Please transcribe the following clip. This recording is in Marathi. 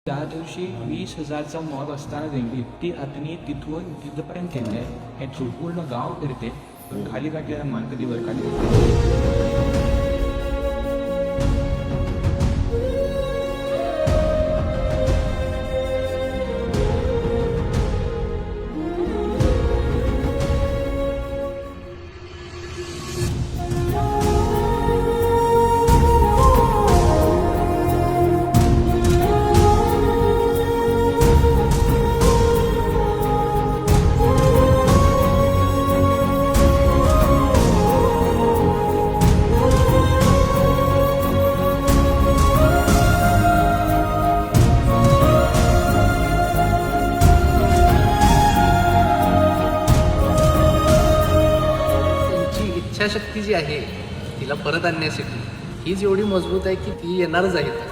त्या दिवशी 20,000चा मॉब असताना दिंडी ती आतनी तिथून तिथपर्यंत येते. हे पूर्ण गाव फिरते, पण खाली काढलेला मान कधी वर काढले. इच्छाशक्ती जी आहे तिला परत आणण्यासाठी ही जेवढी मजबूत आहे की ती येणारच आहे.